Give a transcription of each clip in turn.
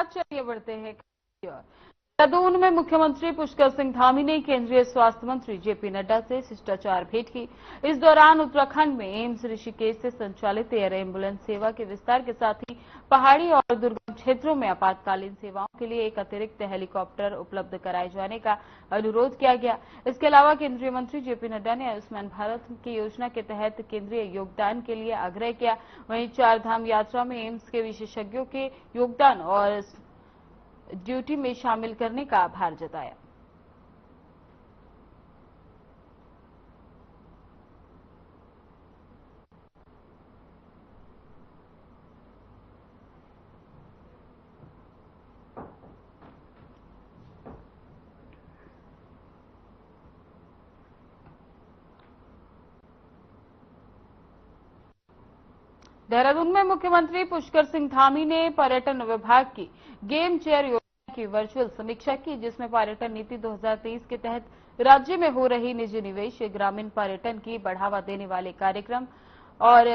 चलिए बढ़ते हैं की ओर। देहरादून में मुख्यमंत्री पुष्कर सिंह धामी ने केंद्रीय स्वास्थ्य मंत्री जेपी नड्डा से शिष्टाचार भेंट की। इस दौरान उत्तराखंड में एम्स ऋषिकेश से संचालित एयर एम्बुलेंस सेवा के विस्तार के साथ ही पहाड़ी और दुर्गम क्षेत्रों में आपातकालीन सेवाओं के लिए एक अतिरिक्त हेलीकॉप्टर उपलब्ध कराए जाने का अनुरोध किया गया। इसके अलावा केंद्रीय मंत्री जेपी नड्डा ने आयुष्मान भारत की योजना के तहत केंद्रीय योगदान के लिए आग्रह किया। वहीं चारधाम यात्रा में एम्स के विशेषज्ञों के योगदान और ड्यूटी में शामिल करने का आभार जताया। देहरादून में मुख्यमंत्री पुष्कर सिंह धामी ने पर्यटन विभाग की गेम चेयर योजना की वर्चुअल समीक्षा की, जिसमें पर्यटन नीति 2023 के तहत राज्य में हो रही निजी निवेश, ग्रामीण पर्यटन की बढ़ावा देने वाले कार्यक्रम और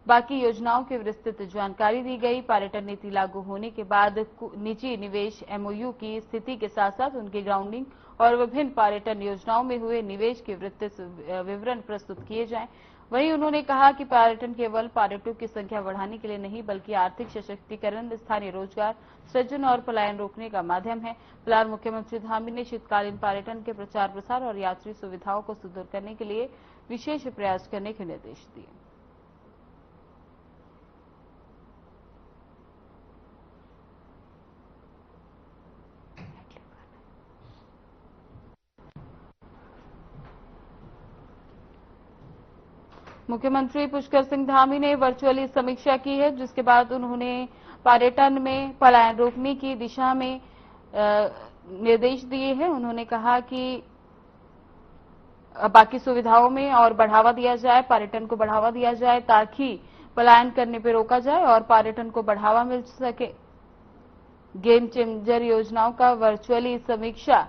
बाकी योजनाओं की विस्तृत जानकारी दी गई। पर्यटन नीति लागू होने के बाद निजी निवेश एमओयू की स्थिति के साथ साथ उनकी ग्राउंडिंग और विभिन्न पर्यटन योजनाओं में हुए निवेश के विस्तृत विवरण प्रस्तुत किए जाएं। वहीं उन्होंने कहा कि पर्यटन केवल पर्यटकों की संख्या बढ़ाने के लिए नहीं बल्कि आर्थिक सशक्तिकरण, स्थानीय रोजगार सृजन और पलायन रोकने का माध्यम है। फिलहाल मुख्यमंत्री धामी ने शीतकालीन पर्यटन के प्रचार प्रसार और यात्री सुविधाओं को सुदृढ़ करने के लिए विशेष प्रयास करने के निर्देश दिए। मुख्यमंत्री पुष्कर सिंह धामी ने वर्चुअली समीक्षा की है, जिसके बाद उन्होंने पर्यटन में पलायन रोकने की दिशा में निर्देश दिए हैं। उन्होंने कहा कि बाकी सुविधाओं में और बढ़ावा दिया जाए, पर्यटन को बढ़ावा दिया जाए ताकि पलायन करने पर रोका जाए और पर्यटन को बढ़ावा मिल सके। गेम चेंजर योजनाओं का वर्चुअली समीक्षा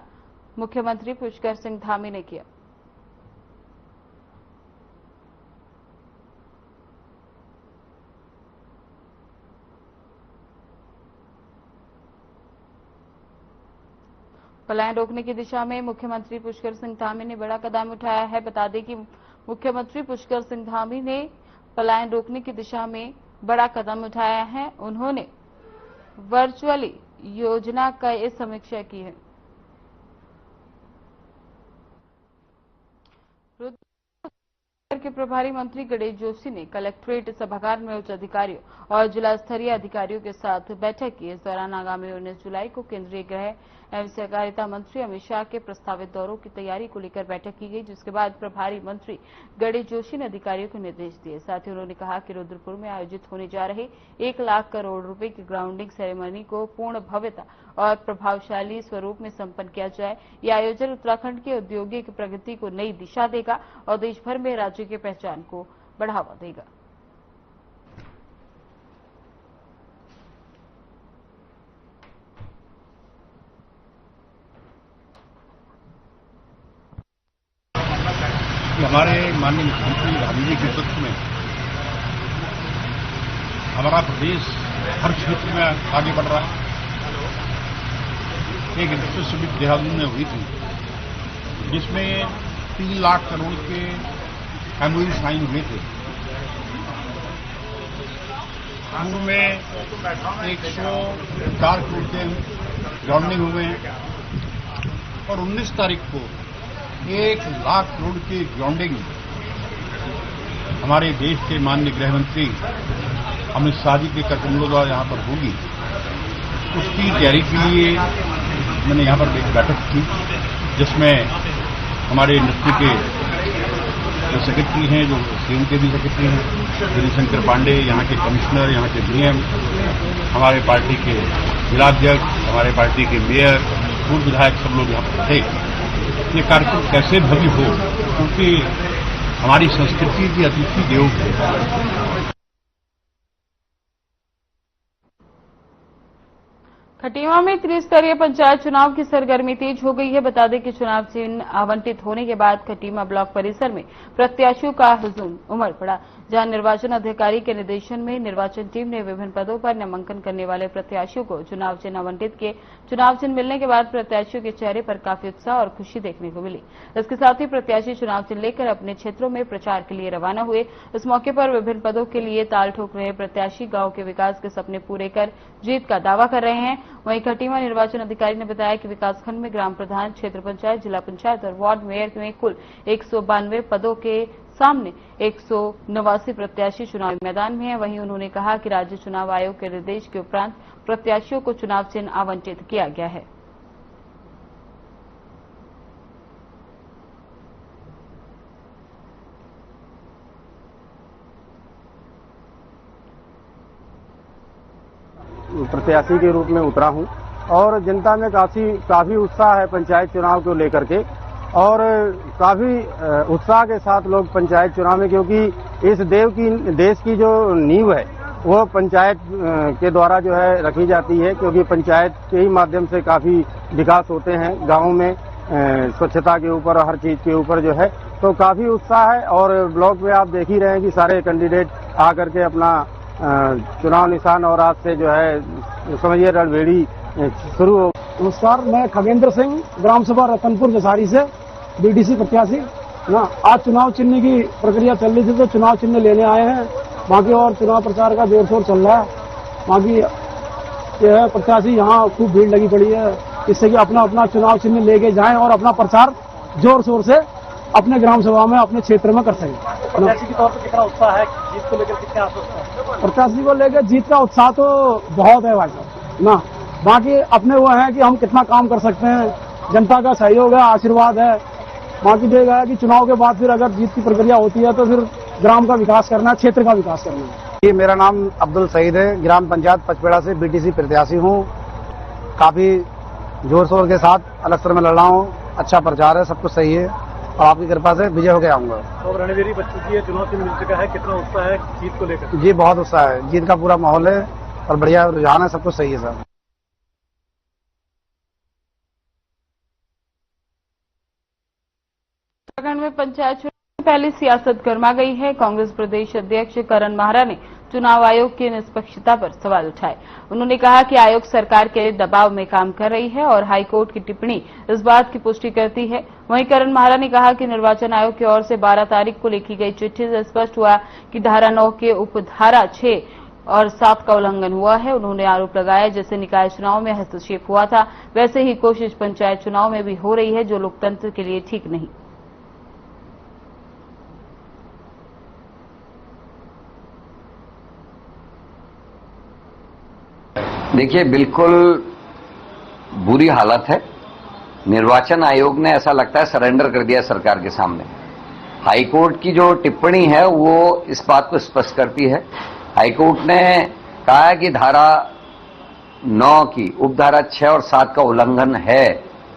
मुख्यमंत्री पुष्कर सिंह धामी ने किया। पलायन रोकने की दिशा में मुख्यमंत्री पुष्कर सिंह धामी ने बड़ा कदम उठाया है। बता दें कि मुख्यमंत्री पुष्कर सिंह धामी ने पलायन रोकने की दिशा में बड़ा कदम उठाया है। उन्होंने वर्चुअली योजना का इस समीक्षा की है। के प्रभारी मंत्री गणेश जोशी ने कलेक्ट्रेट सभागार में उच्च अधिकारियों और जिला स्तरीय अधिकारियों के साथ बैठक की। इस दौरान आगामी 19 जुलाई को केंद्रीय गृह एवं सहकारिता मंत्री अमित शाह के प्रस्तावित दौरों की तैयारी को लेकर बैठक की गई, जिसके बाद प्रभारी मंत्री गणेश जोशी ने अधिकारियों को निर्देश दिए। साथ ही उन्होंने कहा कि रुद्रपुर में आयोजित होने जा रहे 1 लाख करोड़ रुपए की ग्राउंडिंग सेरेमनी को पूर्ण भव्यता और प्रभावशाली स्वरूप में संपन्न किया जाए। यह आयोजन उत्तराखंड की औद्योगिक प्रगति को नई दिशा देगा और देश भर में राज्य की पहचान को बढ़ावा देगा। हमारे माननीय मुख्यमंत्री धामी जी के नेतृत्व में हमारा प्रदेश हर क्षेत्र में आगे बढ़ रहा है। एक इंडस्ट्रियल समिट देहरादून में हुई थी, जिसमें 3 लाख करोड़ के एमओयू साइन हुए थे। पूर्व में 104 करोड़ के ग्राउंडिंग हुए हैं और 19 तारीख को 1 लाख करोड़ की ग्राउंडिंग हमारे देश के माननीय गृह मंत्री अमित शाह जी के कदमों द्वारा यहाँ पर होगी। उसकी तैयारी के लिए मैंने यहाँ पर एक बैठक की, जिसमें हमारे इंडस्ट्री के जो सेक्रेटरी हैं, जो सीएम के भी सेक्रेटरी हैं, हरिशंकर पांडे, यहाँ के कमिश्नर, यहाँ के डीएम, हमारे पार्टी के जिलाध्यक्ष, हमारे पार्टी के मेयर, पूर्व विधायक, सब लोग यहाँ पर थे। ये कार्यक्रम कैसे भव्य हो, क्योंकि हमारी संस्कृति की अतिथि देवो है। खटीमा में त्रिस्तरीय पंचायत चुनाव की सरगर्मी तेज हो गई है। बता दें कि चुनाव चिन्ह आवंटित होने के बाद खटीमा ब्लॉक परिसर में प्रत्याशियों का हुजूम उमड़ पड़ा, जहां निर्वाचन अधिकारी के निर्देशन में निर्वाचन टीम ने विभिन्न पदों पर नामांकन करने वाले प्रत्याशियों को चुनाव चिन्ह आवंटित किए। चुनाव चिन्ह मिलने के बाद प्रत्याशियों के चेहरे पर काफी उत्साह और खुशी देखने को मिली। इसके साथ ही प्रत्याशी चुनाव चिन्ह लेकर अपने क्षेत्रों में प्रचार के लिए रवाना हुए। इस मौके पर विभिन्न पदों के लिए ताल ठोक रहे प्रत्याशी गांव के विकास के सपने पूरे कर जीत का दावा कर रहे हैं। वहीं खटीमा निर्वाचन अधिकारी ने बताया कि विकासखंड में ग्राम प्रधान, क्षेत्र पंचायत, जिला पंचायत और वार्ड मेयर में कुल 192 पदों के सामने 189 प्रत्याशी चुनावी मैदान में हैं। वहीं उन्होंने कहा कि राज्य चुनाव आयोग के निर्देश के उपरांत प्रत्याशियों को चुनाव चिन्ह आवंटित किया गया है। प्रत्याशी के रूप में उतरा हूं और जनता में काफी उत्साह है पंचायत चुनाव को लेकर के और काफी उत्साह के साथ लोग पंचायत चुनाव में, क्योंकि इस देश की जो नींव है वो पंचायत के द्वारा जो है रखी जाती है, क्योंकि पंचायत के ही माध्यम से काफी विकास होते हैं गाँव में, स्वच्छता के ऊपर हर चीज के ऊपर जो है, तो काफी उत्साह है। और ब्लॉक में आप देख ही रहे हैं कि सारे कैंडिडेट आकर के अपना चुनाव निशान और आज से जो है समझिए रणभेड़ी शुरू हो। नमस्कार, मैं खगेंद्र सिंह, ग्राम सभा रतनपुर जसारी से बीडीसी प्रत्याशी ना। आज चुनाव चिन्ह की प्रक्रिया चल रही थी तो चुनाव चिन्ह लेने आए हैं। बाकी और चुनाव प्रचार का जोर शोर चल रहा है। बाकी यह है प्रत्याशी यहाँ खूब भीड़ लगी पड़ी है, इससे कि अपना अपना चुनाव चिन्ह लेके जाएं और अपना प्रचार जोर शोर से अपने ग्राम सभा में अपने क्षेत्र में कर सकें। प्रत्याशी के तौर पर कितना उत्साह है, जीत को लेकर कितना आश्वस्त है? प्रत्याशी को लेकर जीत का उत्साह तो बहुत है भाई साहब ना। बाकी अपने वो है कि हम कितना काम कर सकते हैं, जनता का सहयोग है, आशीर्वाद है। बाकी देखा है कि चुनाव के बाद फिर अगर जीत की प्रक्रिया होती है तो फिर ग्राम का विकास करना है, क्षेत्र का विकास करना है। ये मेरा नाम अब्दुल सईद है, ग्राम पंचायत पचपेड़ा से बीडीसी प्रत्याशी हूँ। काफी जोर शोर के साथ अलग में लड़ रहा हूँ। अच्छा प्रचार है, सब कुछ सही है और आपकी कृपा से विजय होकर आऊंगा। तो रणवीरी बच चुकी है, चुनाव चिन्ह मिल चुका है, कितना उत्साह है जीत को लेकर? जी बहुत उत्साह है, जीत का पूरा माहौल है और बढ़िया रुझान है, सब कुछ सही है सर। उत्तराखंड में पंचायत चुनाव से पहले सियासत गर्मा गई है। कांग्रेस प्रदेश अध्यक्ष करण माहरा ने चुनाव आयोग की निष्पक्षता पर सवाल उठाए। उन्होंने कहा कि आयोग सरकार के दबाव में काम कर रही है और हाईकोर्ट की टिप्पणी इस बात की पुष्टि करती है। वहीं करण माहरा ने कहा कि निर्वाचन आयोग की ओर से 12 तारीख को लिखी गई चिट्ठी से स्पष्ट हुआ कि धारा 9 के उपधारा 6 और 7 का उल्लंघन हुआ है। उन्होंने आरोप लगाया जैसे निकाय चुनाव में हस्तक्षेप हुआ था, वैसे ही कोशिश पंचायत चुनाव में भी हो रही है, जो लोकतंत्र के लिए ठीक नहीं। देखिए, बिल्कुल बुरी हालत है। निर्वाचन आयोग ने ऐसा लगता है सरेंडर कर दिया सरकार के सामने। हाईकोर्ट की जो टिप्पणी है वो इस बात को स्पष्ट करती है। हाईकोर्ट ने कहा है कि धारा 9 की उपधारा 6 और 7 का उल्लंघन है,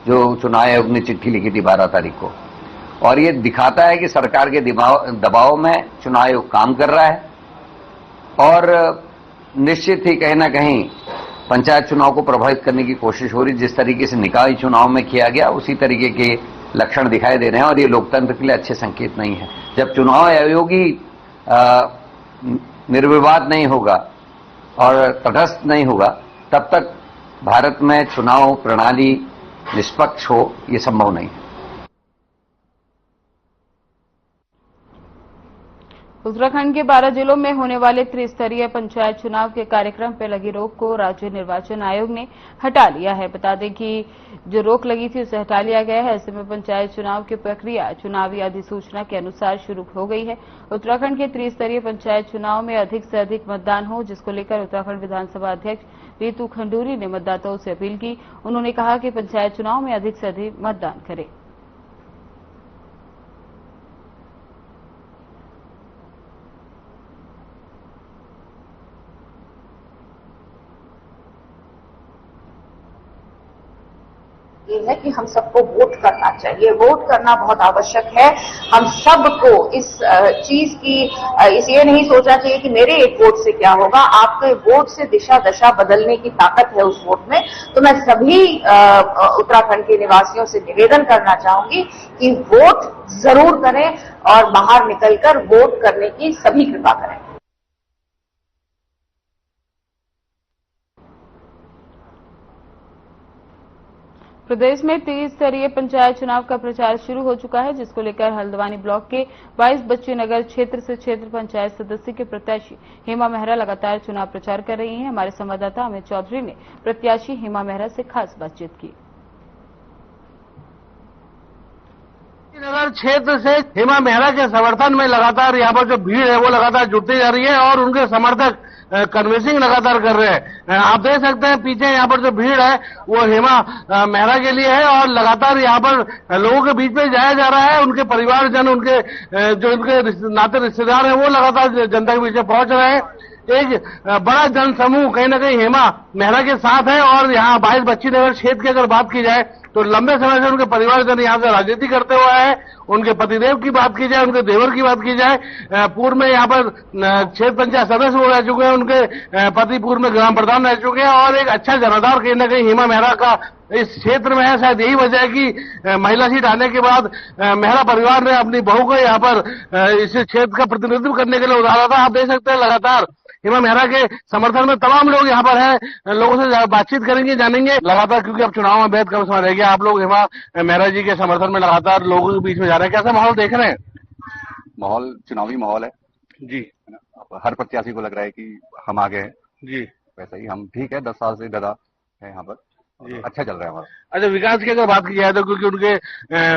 जो चुनाव आयोग ने चिट्ठी लिखी थी 12 तारीख को, और ये दिखाता है कि सरकार के दबाव में चुनाव आयोग काम कर रहा है और निश्चित ही कहीं ना कहीं पंचायत चुनाव को प्रभावित करने की कोशिश हो रही। जिस तरीके से निकाय चुनाव में किया गया उसी तरीके के लक्षण दिखाई दे रहे हैं और ये लोकतंत्र के लिए अच्छे संकेत नहीं है। जब चुनाव आयोग ही निर्विवाद नहीं होगा और तटस्थ नहीं होगा तब तक भारत में चुनाव प्रणाली निष्पक्ष हो ये संभव नहीं है। उत्तराखंड के 12 जिलों में होने वाले त्रिस्तरीय पंचायत चुनाव के कार्यक्रम पर लगी रोक को राज्य निर्वाचन आयोग ने हटा लिया है। बता दें कि जो रोक लगी थी उसे हटा लिया गया है। ऐसे में पंचायत चुनाव की प्रक्रिया चुनावी अधिसूचना के अनुसार शुरू हो गई है। उत्तराखंड के त्रिस्तरीय पंचायत चुनाव में अधिक से अधिक मतदान हो, जिसको लेकर उत्तराखंड विधानसभा अध्यक्ष रितु खंडूरी ने मतदाताओं से अपील की। उन्होंने कहा कि पंचायत चुनाव में अधिक से अधिक मतदान करें। ये है कि हम सबको वोट करना चाहिए। वोट करना बहुत आवश्यक है। हम सबको इस चीज की ये नहीं सोचना चाहिए कि मेरे एक वोट से क्या होगा। आपके वोट से दिशा दशा बदलने की ताकत है उस वोट में। तो मैं सभी उत्तराखंड के निवासियों से निवेदन करना चाहूंगी कि वोट जरूर करें और बाहर निकलकर वोट करने की सभी कृपा करें। प्रदेश में 30 स्तरीय पंचायत चुनाव का प्रचार शुरू हो चुका है, जिसको लेकर हल्द्वानी ब्लॉक के 22 बच्ची नगर क्षेत्र से क्षेत्र पंचायत सदस्य के प्रत्याशी हेमा मेहरा लगातार चुनाव प्रचार कर रही हैं। हमारे संवाददाता अमित चौधरी ने प्रत्याशी हेमा मेहरा से खास बातचीत की। नगर क्षेत्र से हेमा मेहरा के समर्थन में लगातार यहाँ पर जो भीड़ है वो लगातार जुटती जा रही है और उनके समर्थक कन्विंसिंग लगातार कर रहे हैं। आप देख सकते हैं पीछे यहाँ पर जो भीड़ है वो हेमा मेहरा के लिए है और लगातार यहाँ पर लोगों के बीच में जाया जा रहा है। उनके परिवारजन, उनके जो उनके नाते रिश्तेदार हैं वो लगातार जनता के बीच में पहुंच रहे हैं। एक बड़ा जन समूह कहीं ना कहीं हेमा मेहरा के साथ है और यहाँ 22 बच्ची नगर क्षेत्र की अगर बात की जाए तो लंबे समय से उनके परिवारजन यहाँ से राजनीति करते हुए आए हैं। उनके पतिदेव की बात की जाए, उनके देवर की बात की जाए, पूर्व में यहाँ पर क्षेत्र पंचायत सदस्य वो रह चुके हैं, उनके पति पूर्व में ग्राम प्रधान रह चुके हैं और एक अच्छा जनाधार कहीं ना कहीं हेमा मेहरा का इस क्षेत्र में है। शायद यही वजह है कि महिला सीट आने के बाद मेहरा परिवार ने अपनी बहू को यहाँ पर इस क्षेत्र का प्रतिनिधित्व करने के लिए उतारा था। आप देख सकते हैं लगातार हेमा मेहरा के समर्थन में तमाम लोग यहाँ पर हैं। लोगों से बातचीत करेंगे, जानेंगे लगातार, क्योंकि अब चुनाव में बेहद कम समय रह गया। आप लोग हेमा मेहरा जी के समर्थन में लगातार लोगों के बीच में जा रहे हैं, कैसा माहौल देख रहे हैं? माहौल चुनावी माहौल है जी। हर प्रत्याशी को लग रहा है कि हम आगे हैं जी। वैसा ही हम ठीक है, 10 साल से ज्यादा है यहाँ पर, अच्छा चल रहा है हमारा। अच्छा, विकास की अगर बात की जाए तो क्योंकि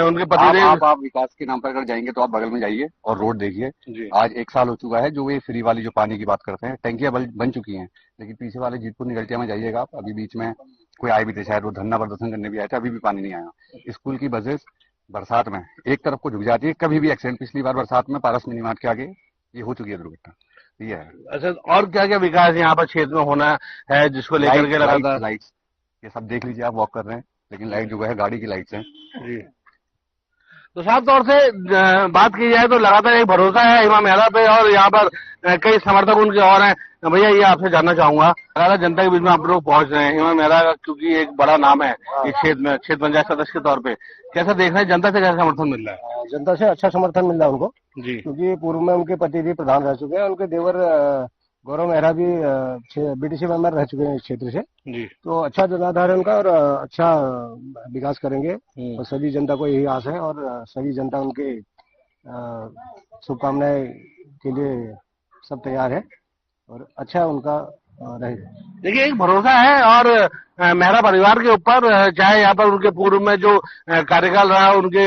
उनके पतिदेव आप विकास के नाम पर अगर जाएंगे तो आप बगल में जाइए और रोड देखिए। आज 1 साल हो चुका है जो ये फ्री वाली जो पानी की बात करते हैं, टंकियां बन चुकी हैं, लेकिन पीछे वाले जीतपुर निगलटिया में जाइएगा आप, अभी बीच में कोई आए भी थे, शायद वो धरना प्रदर्शन करने भी आए थे, अभी भी पानी नहीं आया। स्कूल की बसेस बरसात में एक तरफ को झुक जाती है, कभी भी एक्सीडेंट, पिछली बार बरसात में पारस मिनी मार्ट के आगे ये हो चुकी है दुर्घटना। ये है। अच्छा, और क्या क्या विकास यहाँ पर क्षेत्र में होना है जिसको लेकर के लगातार? लाइट्स ये सब देख लीजिए, आप वॉक कर रहे हैं, लेकिन लाइट जो है गाड़ी की लाइट्स हैं जी। तो साफ तौर से बात की जाए तो लगातार एक भरोसा है हेमा मेहरा पे और यहाँ पर कई समर्थक उनके और हैं। भैया ये आपसे जानना चाहूंगा, लगातार जनता के बीच में आप लोग पहुंच रहे हैं, हेमा मेहरा का क्योंकि एक बड़ा नाम है इस क्षेत्र में, क्षेत्र पंचायत सदस्य के तौर पे, कैसा देख रहे हैं? जनता से कैसा समर्थन मिल रहा है? जनता से अच्छा समर्थन मिल रहा है उनको जी, क्योंकि पूर्व में उनके पति भी प्रधान रह चुके हैं, उनके देवर गौरव मेहरा भी बीडीसी मेंबर रह चुके हैं इस क्षेत्र से जी। तो अच्छा जनाधार है उनका और अच्छा विकास करेंगे और सभी जनता को यही आस है और सभी जनता उनके शुभकामनाएं के लिए सब तैयार है और अच्छा उनका रहेगा। देखिए, एक भरोसा है और मेहरा परिवार के ऊपर, चाहे यहाँ पर उनके पूर्व में जो कार्यकाल रहा उनके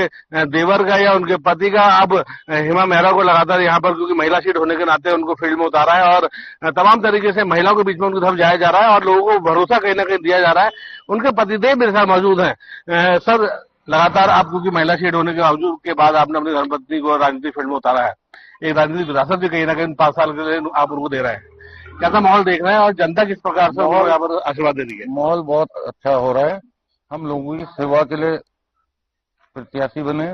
देवर का या उनके पति का, अब हेमा मेहरा को लगातार यहाँ पर क्योंकि महिला सीट होने के नाते उनको फील्ड में उतारा है और तमाम तरीके से महिलाओं के बीच में उनकी तरफ जाया जा रहा है और लोगों को भरोसा कहीं ना कहीं दिया जा रहा है। उनके पतिदेव मेरे साथ मौजूद हैं। सर, लगातार आप क्योंकि महिला सीट होने के बावजूद के बाद आपने अपनी धर्मपत्नी को राजनीतिक फील्ड में उतारा है, एक राजनीतिक विरासत भी कहीं ना कहीं 5 साल के लिए आप उनको दे रहे हैं, कैसा माहौल देख रहे हैं और जनता किस प्रकार से यहाँ पर आशीर्वाद दे रही है? माहौल बहुत अच्छा हो रहा है। हम लोगों की सेवा के लिए प्रत्याशी बने,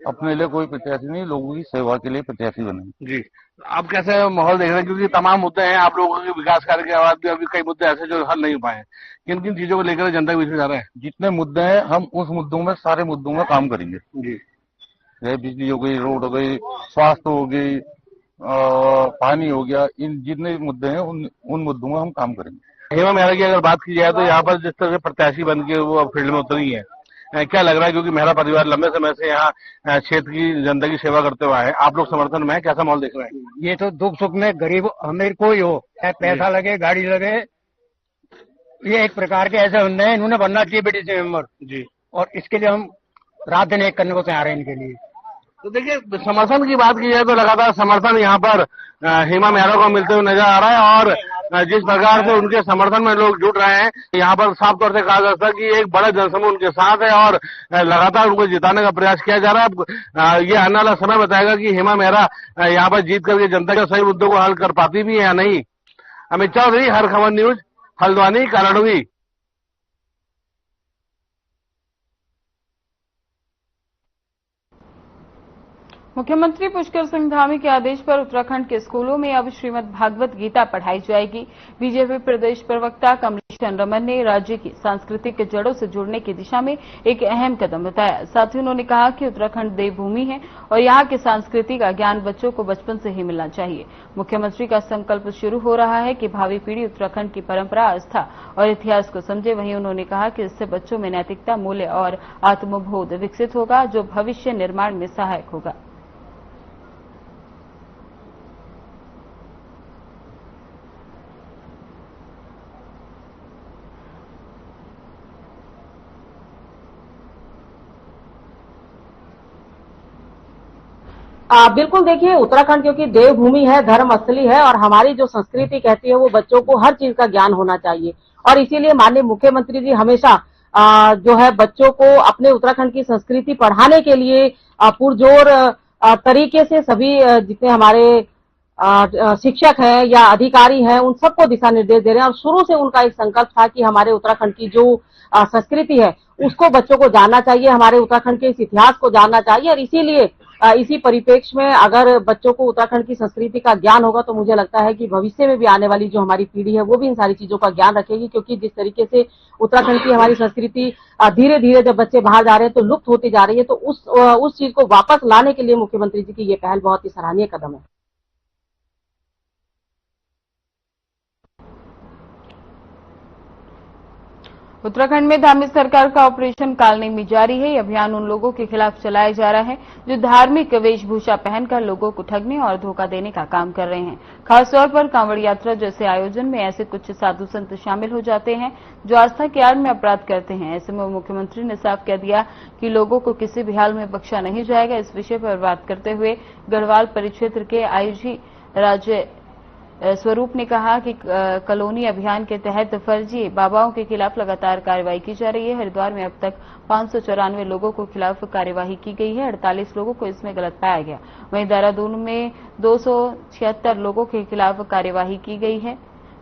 अपने लिए कोई प्रत्याशी नहीं, लोगों की सेवा के लिए प्रत्याशी बने जी। आप कैसे माहौल देख रहे हैं? क्योंकि तमाम मुद्दे हैं, आप लोगों के विकास कार्य के बाद भी अभी कई मुद्दे ऐसे जो हल नहीं पाए, किन किन चीजों को लेकर जनता के बीच में जा रहे हैं? जितने मुद्दे हैं हम उस मुद्दों में, सारे मुद्दों में काम करेंगे जी। जैसे बिजली हो गई, रोड हो गई, स्वास्थ्य हो गई, पानी हो गया, इन जितने मुद्दे हैं उन मुद्दों में हम काम करेंगे। हेमा मेहरा की अगर बात की जाए तो यहाँ पर जिस तरह से प्रत्याशी बन के वो फील्ड में उतरी है, क्या लग रहा है? क्योंकि मेहरा परिवार लंबे समय से यहाँ क्षेत्र की जनता की सेवा करते हुए है, आप लोग समर्थन में कैसा माहौल देख रहे हैं? ये तो दुख सुख में गरीब अमीर कोई हो, चाहे पैसा लगे, गाड़ी लगे, ये एक प्रकार के ऐसे बंदे हैं, इन्होंने बनना चाहिए बीडीसी मेंबर जी, और इसके लिए हम रात दिन एक करने को तैयार हैं इनके लिए। तो देखिए, समर्थन की बात की जाए तो लगातार समर्थन यहाँ पर हेमा मेहरा को मिलते हुए नजर आ रहा है और जिस प्रकार से उनके समर्थन में लोग जुट रहे हैं, यहाँ पर साफ तौर से कहा जा सकता है कि एक बड़ा जनसमूह उनके साथ है और लगातार उनको जिताने का प्रयास किया जा रहा है। ये आने वाला समय बताएगा कि हेमा मेहरा यहाँ पर जीत करके जनता के सही मुद्दों को हल कर पाती भी है या नहीं। अमित चौधरी, हर खबर न्यूज, हल्द्वानी, कालाडूंगी। मुख्यमंत्री पुष्कर सिंह धामी के आदेश पर उत्तराखंड के स्कूलों में अब श्रीमद् भागवत गीता पढ़ाई जाएगी। बीजेपी प्रदेश प्रवक्ता कमलेश चंद्रमन ने राज्य की सांस्कृतिक जड़ों से जुड़ने की दिशा में एक अहम कदम बताया। साथ ही उन्होंने कहा कि उत्तराखंड देवभूमि है और यहाँ की संस्कृति का ज्ञान बच्चों को बचपन से ही मिलना चाहिए। मुख्यमंत्री का संकल्प शुरू हो रहा है कि भावी पीढ़ी उत्तराखंड की परंपरा, आस्था और इतिहास को समझे। वहीं उन्होंने कहा कि इससे बच्चों में नैतिकता, मूल्य और आत्मबोध विकसित होगा, जो भविष्य निर्माण में सहायक होगा। बिल्कुल, देखिए उत्तराखंड क्योंकि देवभूमि है, धर्म असली है और हमारी जो संस्कृति कहती है वो बच्चों को हर चीज का ज्ञान होना चाहिए। और इसीलिए माननीय मुख्यमंत्री जी हमेशा जो है बच्चों को अपने उत्तराखंड की संस्कृति पढ़ाने के लिए पुरजोर तरीके से सभी जितने हमारे शिक्षक हैं या अधिकारी हैं उन सबको दिशा निर्देश दे रहे हैं। और शुरू से उनका एक संकल्प था कि हमारे उत्तराखंड की जो संस्कृति है उसको बच्चों को जानना चाहिए, हमारे उत्तराखंड के इस इतिहास को जानना चाहिए। और इसीलिए इसी परिप्रेक्ष्य में अगर बच्चों को उत्तराखंड की संस्कृति का ज्ञान होगा तो मुझे लगता है कि भविष्य में भी आने वाली जो हमारी पीढ़ी है वो भी इन सारी चीजों का ज्ञान रखेगी। क्योंकि जिस तरीके से उत्तराखंड की हमारी संस्कृति धीरे धीरे जब बच्चे बाहर जा रहे हैं तो लुप्त होती जा रही है, तो उस चीज को वापस लाने के लिए मुख्यमंत्री जी की ये पहल बहुत ही सराहनीय कदम है। उत्तराखंड में धामी सरकार का ऑपरेशन कालनेमी जारी है। ये अभियान उन लोगों के खिलाफ चलाया जा रहा है जो धार्मिक वेशभूषा पहनकर लोगों को ठगने और धोखा देने का काम कर रहे हैं। खासतौर पर कांवड़ यात्रा जैसे आयोजन में ऐसे कुछ साधु संत शामिल हो जाते हैं जो आस्था की आड़ में अपराध करते हैं। ऐसे में मुख्यमंत्री ने साफ कह दिया कि लोगों को किसी भी हाल में बख्शा नहीं जाएगा। इस विषय पर बात करते हुए गढ़वाल परिक्षेत्र के आईजी राज्य स्वरूप ने कहा कि कॉलोनी अभियान के तहत फर्जी बाबाओं के खिलाफ लगातार कार्रवाई की जा रही है। हरिद्वार में अब तक 594 लोगों को खिलाफ कार्यवाही की गई है, 48 लोगों को इसमें गलत पाया गया। वहीं देहरादून में 276 लोगों के खिलाफ कार्यवाही की गई है।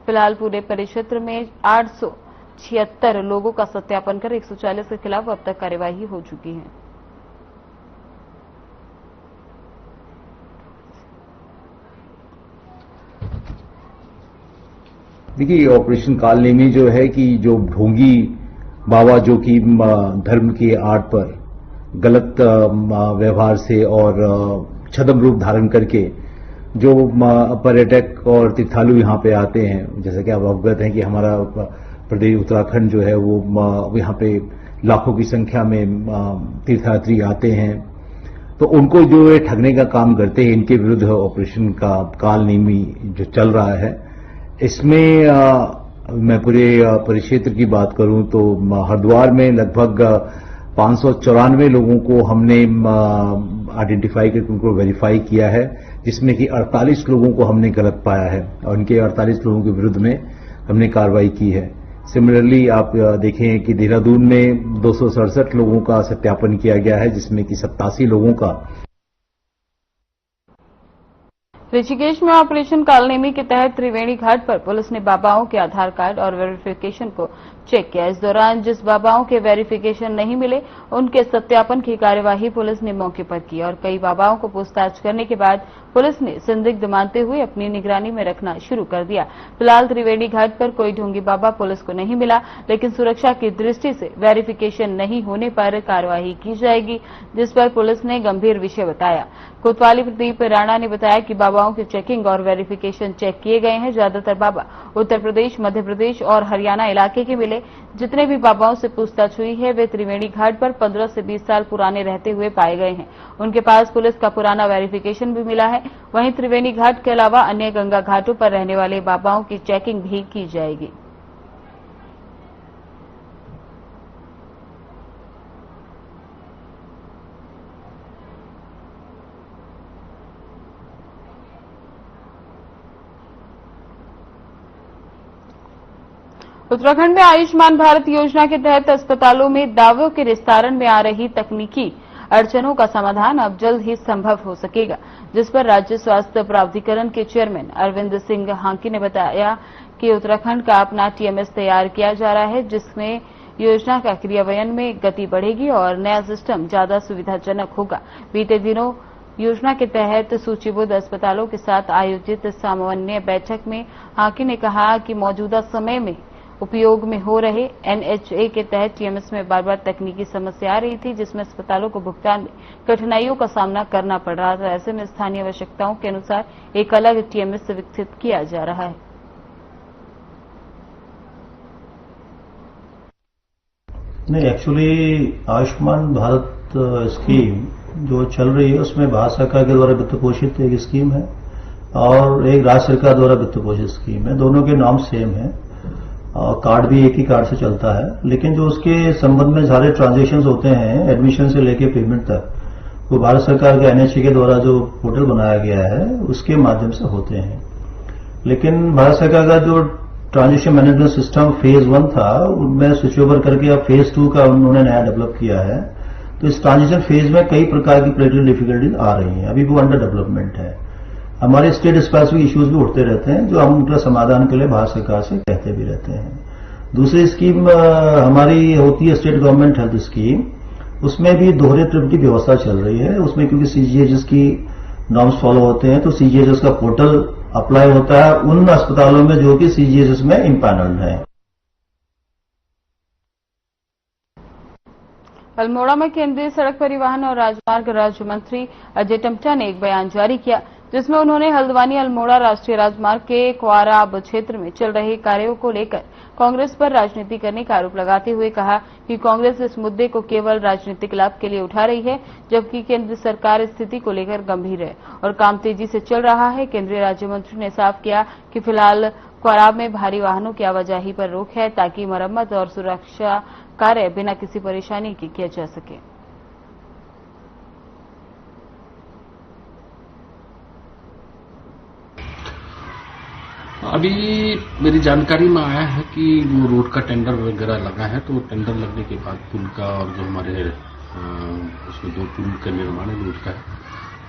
फिलहाल पूरे परिक्षेत्र में 876 लोगों का सत्यापन कर 140 के खिलाफ अब तक कार्यवाही हो चुकी है। देखिए, ऑपरेशन कालनेमी जो है कि जो ढोंगी बाबा जो कि धर्म की आड़ पर गलत व्यवहार से और छद्म रूप धारण करके जो पर्यटक और तीर्थालु यहाँ पे आते हैं, जैसा कि आप अवगत हैं कि हमारा प्रदेश उत्तराखंड जो है वो यहाँ पे लाखों की संख्या में तीर्थयात्री आते हैं, तो उनको जो ये ठगने का काम करते हैं, इनके विरुद्ध ऑपरेशन का कालनेमी जो चल रहा है, इसमें मैं पूरे परिक्षेत्र की बात करूं तो हरिद्वार में लगभग 594 लोगों को हमने आइडेंटिफाई करके उनको वेरीफाई किया है, जिसमें कि 48 लोगों को हमने गलत पाया है और उनके 48 लोगों के विरुद्ध में हमने कार्रवाई की है। सिमिलरली आप देखें कि देहरादून में 267 लोगों का सत्यापन किया गया है, जिसमें कि 87 लोगों का। ऋषिकेश में ऑपरेशन कालनेमी के तहत त्रिवेणी घाट पर पुलिस ने बाबाओं के आधार कार्ड और वेरिफिकेशन को चेक किया। इस दौरान जिस बाबाओं के वेरिफिकेशन नहीं मिले उनके सत्यापन की कार्यवाही पुलिस ने मौके पर की और कई बाबाओं को पूछताछ करने के बाद पुलिस ने संदिग्ध मानते हुए अपनी निगरानी में रखना शुरू कर दिया। फिलहाल त्रिवेणी घाट पर कोई ढोंगी बाबा पुलिस को नहीं मिला, लेकिन सुरक्षा की दृष्टि से वेरिफिकेशन नहीं होने पर कार्रवाई की जाएगी, जिस पर पुलिस ने गंभीर विषय बताया। कोतवाली प्रदीप राणा ने बताया कि बाबाओं की चेकिंग और वेरिफिकेशन चेक किए गए हैं। ज्यादातर बाबा उत्तर प्रदेश, मध्य प्रदेश और हरियाणा इलाके के मिले। जितने भी बाबाओं से पूछताछ हुई है वे त्रिवेणी घाट पर 15 से 20 साल पुराने रहते हुए पाए गए हैं। उनके पास पुलिस का पुराना वेरिफिकेशन भी मिला है। वहीं त्रिवेणी घाट के अलावा अन्य गंगा घाटों पर रहने वाले बाबाओं की चेकिंग भी की जाएगी। उत्तराखंड में आयुष्मान भारत योजना के तहत अस्पतालों में दावों के निस्तारण में आ रही तकनीकी अड़चनों का समाधान अब जल्द ही संभव हो सकेगा, जिस पर राज्य स्वास्थ्य प्राधिकरण के चेयरमैन अरविंद सिंह हांकी ने बताया कि उत्तराखंड का अपना टीएमएस तैयार किया जा रहा है, जिसमें योजना का क्रियान्वयन में गति बढ़ेगी और नया सिस्टम ज्यादा सुविधाजनक होगा। बीते दिनों योजना के तहत सूचीबद्ध अस्पतालों के साथ आयोजित सामान्य बैठक में हाकी ने कहा कि मौजूदा समय में उपयोग में हो रहे NHA के तहत टीएमएस में बार-बार तकनीकी समस्या आ रही थी, जिसमें अस्पतालों को भुगतान में कठिनाइयों का सामना करना पड़ रहा था। ऐसे में स्थानीय आवश्यकताओं के अनुसार एक अलग टीएमएस विकसित किया जा रहा है। नहीं, एक्चुअली आयुष्मान भारत स्कीम जो चल रही है उसमें भारत सरकार के द्वारा वित्त पोषित एक स्कीम है और एक राज्य सरकार द्वारा वित्त पोषित स्कीम है। दोनों के नाम सेम है और कार्ड भी एक ही कार्ड से चलता है, लेकिन जो उसके संबंध में सारे ट्रांजेक्शन्स होते हैं एडमिशन से लेके पेमेंट तक, वो भारत सरकार के NHA के द्वारा जो पोर्टल बनाया गया है उसके माध्यम से होते हैं। लेकिन भारत सरकार का जो ट्रांजेक्शन मैनेजमेंट सिस्टम फेज 1 था, उनमें स्विच ओवर करके अब फेज 2 का उन्होंने नया डेवलप किया है। तो इस ट्रांजिशन फेज में कई प्रकार की प्रैक्टिकल डिफिकल्टीज आ रही हैं, अभी वो अंडर डेवलपमेंट है। हमारे स्टेट स्पेसिफिक इश्यूज भी उठते रहते हैं जो हम उनका समाधान के लिए भारत सरकार से कहते भी रहते हैं। दूसरी स्कीम हमारी होती है स्टेट गवर्नमेंट हेल्थ स्कीम, उसमें भी दोहरे ट्रिप की व्यवस्था चल रही है। उसमें क्योंकि CGHS की नॉर्म्स फॉलो होते हैं तो CGHS का पोर्टल अप्लाई होता है उन अस्पतालों में जो कि CGHS में इम्पैनल्ड है। अल्मोड़ा में केंद्रीय सड़क परिवहन और राजमार्ग राज्य मंत्री अजय टम्टा ने एक बयान जारी किया, जिसमें उन्होंने हल्द्वानी अल्मोड़ा राष्ट्रीय राजमार्ग के क्वाराब क्षेत्र में चल रहे कार्यों को लेकर कांग्रेस पर राजनीति करने का आरोप लगाते हुए कहा कि कांग्रेस इस मुद्दे को केवल राजनीतिक लाभ के लिए उठा रही है, जबकि केंद्र सरकार स्थिति को लेकर गंभीर है और काम तेजी से चल रहा है। केंद्रीय राज्य मंत्री ने साफ किया कि फिलहाल क्वाराब में भारी वाहनों की आवाजाही पर रोक है ताकि मरम्मत और सुरक्षा कार्य बिना किसी परेशानी के किया जा सके। अभी मेरी जानकारी में आया है कि वो रोड का टेंडर वगैरह लगा है, तो टेंडर लगने के बाद पुल का और जो हमारे उसमें 2 पुल का निर्माण है रोड का है,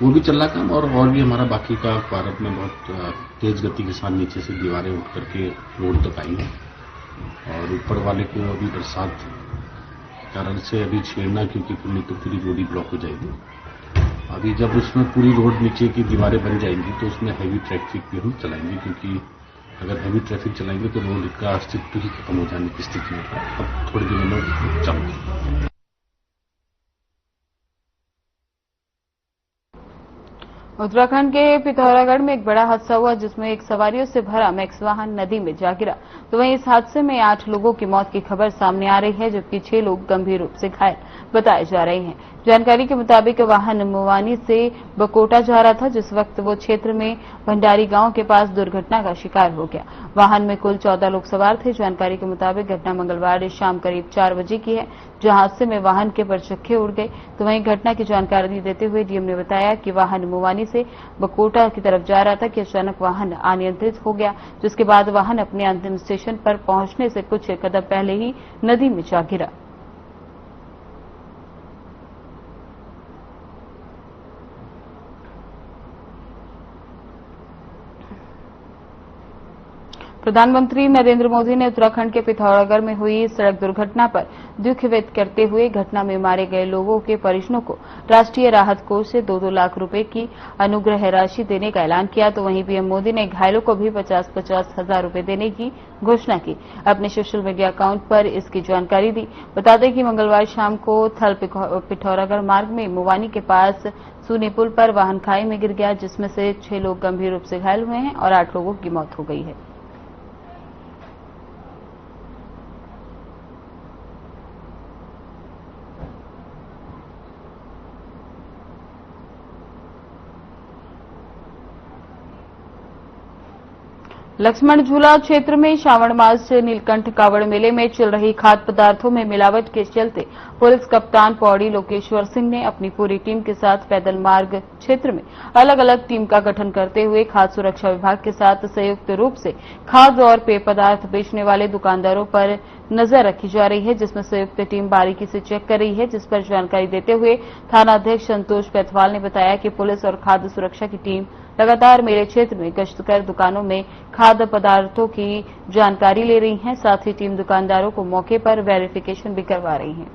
वो भी चल रहा काम और भी हमारा बाकी का भारत में बहुत तेज गति के साथ नीचे से दीवारें उठ करके रोड तक आई हैं और ऊपर वाले को अभी बरसात कारण से अभी छेड़ना, क्योंकि नहीं तो पूरी रोड ही ब्लॉक हो जाएगी। अभी जब उसमें पूरी रोड नीचे की दीवारें बन जाएंगी तो उसमें हैवी ट्रैफिक भी हम चलाएंगे, क्योंकि अगर हैवी ट्रैफिक चलाएंगे तो रोड का अस्तित्व ही खत्म हो जाने की स्थिति में अब थोड़े दिनों में चलेंगे। उत्तराखंड के पिथौरागढ़ में एक बड़ा हादसा हुआ, जिसमें एक सवारियों से भरा मैक्स वाहन नदी में जा गिरा। तो वहीं इस हादसे में 8 लोगों की मौत की खबर सामने आ रही है, जबकि 6 लोग गंभीर रूप से घायल बताए जा रहे हैं। जानकारी के मुताबिक वाहन मुवानी से बकोटा जा रहा था, जिस वक्त वो क्षेत्र में भंडारी गांव के पास दुर्घटना का शिकार हो गया। वाहन में कुल 14 लोग सवार थे। जानकारी के मुताबिक घटना मंगलवार शाम करीब 4 बजे की है, जहां हादसे में वाहन के परचक्के उड़ गए। तो वहीं घटना की जानकारी देते हुए डीएम ने बताया कि वाहन मुवानी से बकोटा की तरफ जा रहा था कि अचानक वाहन अनियंत्रित हो गया, जिसके बाद वाहन अपने अंतिम स्टेशन पर पहुंचने से कुछ कदम पहले ही नदी में जा गिरा। प्रधानमंत्री नरेंद्र मोदी ने उत्तराखंड के पिथौरागढ़ में हुई सड़क दुर्घटना पर दुख व्यक्त करते हुए घटना में मारे गए लोगों के परिजनों को राष्ट्रीय राहत कोष से 2-2 लाख रुपए की अनुग्रह राशि देने का ऐलान किया। तो वहीं पीएम मोदी ने घायलों को भी 50-50 हजार रुपए देने की घोषणा की। अपने सोशल मीडिया अकाउंट पर इसकी जानकारी दी। बता दें कि मंगलवार शाम को थल पिथौरागढ़ मार्ग में मुवानी के पास सूनी पुल पर वाहन खाई में गिर गया, जिसमें से 6 लोग गंभीर रूप से घायल हुए हैं और 8 लोगों की मौत हो गई है। लक्ष्मण झूला क्षेत्र में श्रावण मास नीलकंठ कावड़ मेले में चल रही खाद्य पदार्थों में मिलावट के चलते पुलिस कप्तान पौड़ी लोकेश्वर सिंह ने अपनी पूरी टीम के साथ पैदल मार्ग क्षेत्र में अलग अलग टीम का गठन करते हुए खाद्य सुरक्षा विभाग के साथ संयुक्त रूप से खाद्य और पेय पदार्थ बेचने वाले दुकानदारों पर नजर रखी जा रही है, जिसमें संयुक्त टीम बारीकी से चेक कर रही है। जिस पर जानकारी देते हुए थानाध्यक्ष संतोष पैथवाल ने बताया कि पुलिस और खाद्य सुरक्षा की टीम लगातार मेले क्षेत्र में गश्त कर दुकानों में खाद्य पदार्थों की जानकारी ले रही है। साथ ही टीम दुकानदारों को मौके पर वेरिफिकेशन भी करवा रही है।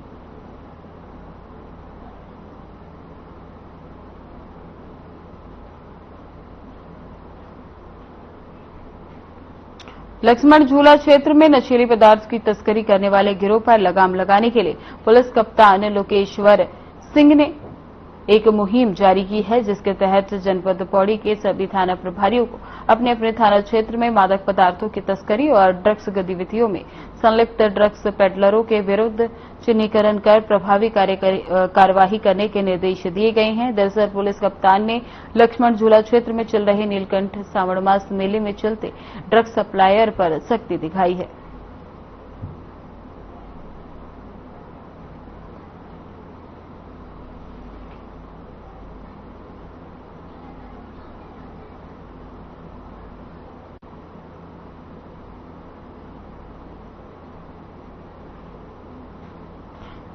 लक्ष्मण झूला क्षेत्र में नशीले पदार्थ की तस्करी करने वाले गिरोह पर लगाम लगाने के लिए पुलिस कप्तान लोकेश्वर सिंह ने एक मुहिम जारी की है, जिसके तहत जनपद पौड़ी के सभी थाना प्रभारियों को अपने अपने थाना क्षेत्र में मादक पदार्थों की तस्करी और ड्रग्स गतिविधियों में संलिप्त ड्रग्स पेडलरों के विरुद्ध चिन्हीकरण कर प्रभावी कार्यवाही करने के निर्देश दिए गए हैं। दरअसल पुलिस कप्तान ने लक्ष्मण झूला क्षेत्र में चल रहे नीलकंठ श्रावण मास मेले में चलते ड्रग्स सप्लायर पर सख्ती दिखाई है।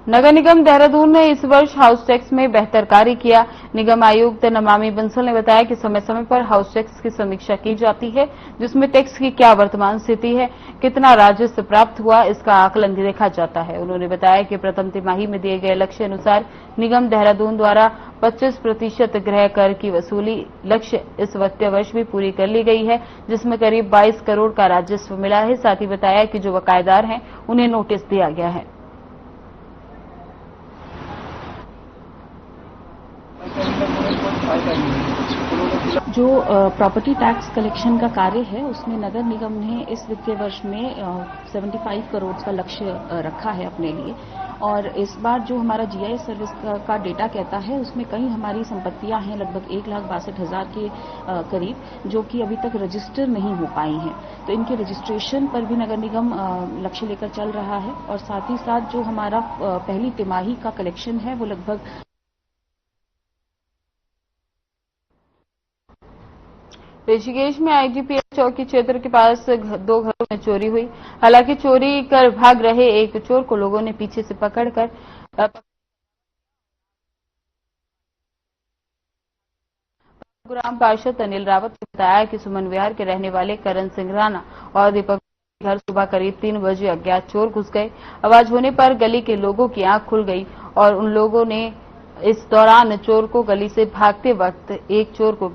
नगर निगम देहरादून ने इस वर्ष हाउस टैक्स में बेहतर कार्य किया। निगम आयुक्त नमामि बंसल ने बताया कि समय समय पर हाउस टैक्स की समीक्षा की जाती है, जिसमें टैक्स की क्या वर्तमान स्थिति है, कितना राजस्व प्राप्त हुआ, इसका आकलन देखा जाता है। उन्होंने बताया कि प्रथम तिमाही में दिए गए लक्ष्य अनुसार निगम देहरादून द्वारा 25% गृह कर की वसूली लक्ष्य इस वित्तीय वर्ष भी पूरी कर ली गई है, जिसमें करीब 22 करोड़ का राजस्व मिला है। साथ ही बताया कि जो बकायेदार हैं उन्हें नोटिस दिया गया है। जो प्रॉपर्टी टैक्स कलेक्शन का कार्य है उसमें नगर निगम ने इस वित्तीय वर्ष में 75 करोड़ का लक्ष्य रखा है अपने लिए। और इस बार जो हमारा जीआई सर्विस का डेटा कहता है उसमें कई हमारी संपत्तियां हैं लगभग 1,62,000 के करीब, जो कि अभी तक रजिस्टर नहीं हो पाई हैं। तो इनके रजिस्ट्रेशन पर भी नगर निगम लक्ष्य लेकर चल रहा है। और साथ ही साथ जो हमारा पहली तिमाही का कलेक्शन है वो लगभग ऋषिकेश में आईजीपीएल चौकी क्षेत्र के पास 2 घरों में चोरी हुई। हालांकि चोरी कर भाग रहे एक चोर को लोगों ने पीछे से पकड़कर ग्राम पार्षद अनिल रावत ने बताया कि सुमन विहार के रहने वाले करण सिंह राणा और दीपक घर सुबह करीब 3 बजे अज्ञात चोर घुस गए। आवाज होने पर गली के लोगों की आंख खुल गई और उन लोगों ने इस दौरान चोर को गली से भागते वक्त एक चोर को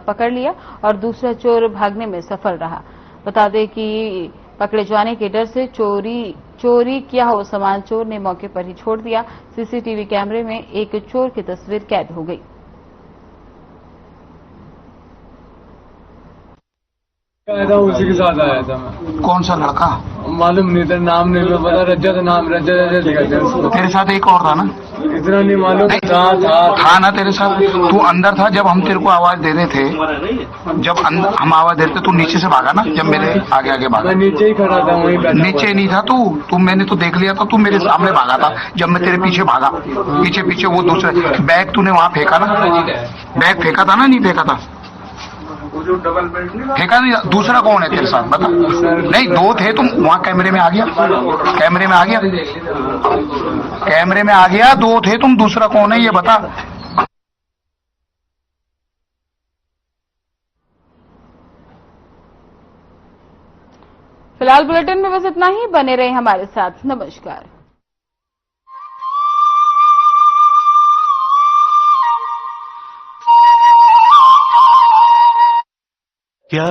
पकड़ लिया और दूसरा चोर भागने में सफल रहा। बता दें कि पकड़े जाने के डर से चोरी किया हो सामान चोर ने मौके पर ही छोड़ दिया। सीसीटीवी कैमरे में एक चोर की तस्वीर कैद हो गई। उसी के साथ आया था मैं। कौन सा लड़का? मालूम नहीं था, नाम नहीं पता। रज्जत नाम रज्जत लिखा था। तेरे साथ एक और था ना? इतना नहीं मालूम। था ना तेरे साथ? तू अंदर था जब हम तेरे को आवाज दे रहे थे? जब हम आवाज दे रहे थे तू नीचे से भागा ना? जब मेरे आगे आगे भागा? मैं नीचे ही खड़ा था, वहीं बैठा। नीचे नहीं था तू मैंने तो देख लिया था, तू मेरे सामने भागा था जब मैं तेरे पीछे भागा। पीछे पीछे वो दूसरे बैग तूने वहाँ फेंका ना? बैग फेंका था ना? नहीं फेंका था? फेंका नहीं। दूसरा कौन है तेरे साथ बता? नहीं, 2 थे तुम वहाँ। कैमरे में आ गया? कैमरे में आ गया? कैमरे में आ गया। 2 थे तुम, दूसरा कौन है ये बता। फिलहाल बुलेटिन में बस इतना ही। बने रहे हमारे साथ। नमस्कार। क्या